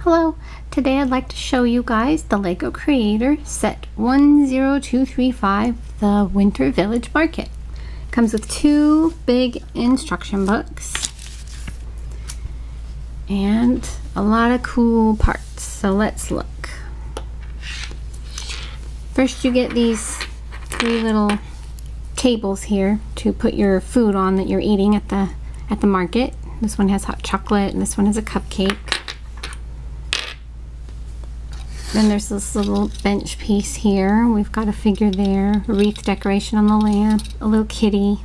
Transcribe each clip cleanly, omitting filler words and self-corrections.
Hello, today I'd like to show you guys the Lego Creator set 10235, the Winter Village Market. It comes with two big instruction books and a lot of cool parts, so let's look. First you get these three little tables here to put your food on that you're eating at the market. This one has hot chocolate and this one has a cupcake. Then there's this little bench piece here. We've got a figure there, a wreath decoration on the lamp, a little kitty.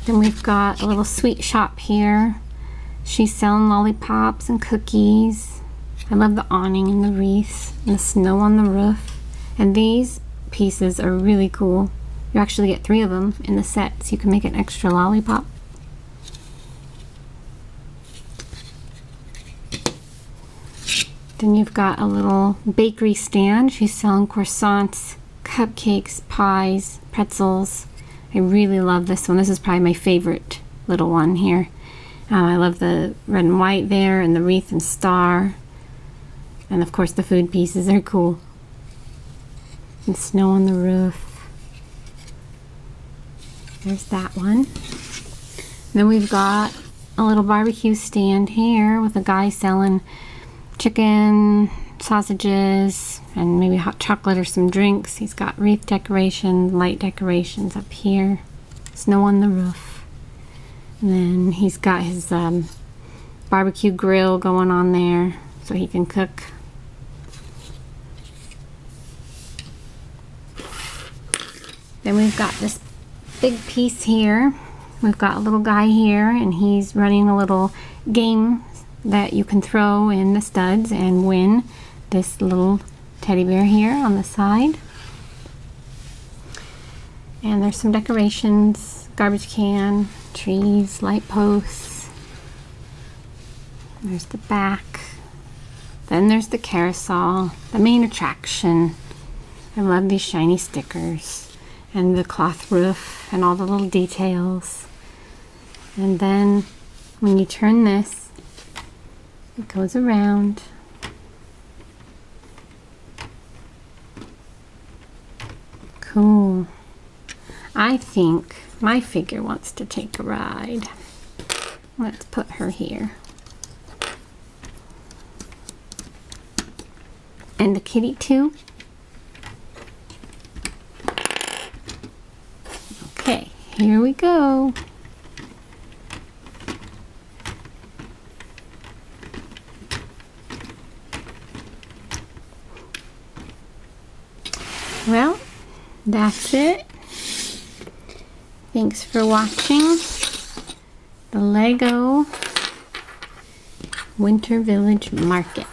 Then we've got a little sweet shop here. She's selling lollipops and cookies. I love the awning and the wreaths and the snow on the roof. And these pieces are really cool. You actually get 3 of them in the set, so you can make an extra lollipop. Then you've got a little bakery stand. She's selling croissants, cupcakes, pies, pretzels. I really love this one. This is probably my favorite little one here. I love the red and white there and the wreath and star. And of course the food pieces are cool. And snow on the roof. There's that one. Then we've got a little barbecue stand here with a guy selling chicken, sausages, and maybe hot chocolate or some drinks. He's got wreath decoration, light decorations up here, snow on the roof. And then he's got his barbecue grill going on there so he can cook. Then we've got this big piece here. We've got a little guy here and he's running a little game that you can throw in the studs and win this little teddy bear here on the side. And there's some decorations, garbage can, trees, light posts. There's the back. Then there's the carousel, the main attraction. I love these shiny stickers and the cloth roof and all the little details. And then when you turn this, it goes around. Cool. I think my figure wants to take a ride. Let's put her here. And the kitty too. Okay, here we go. Well, that's it. Thanks for watching the Lego Winter Village Market.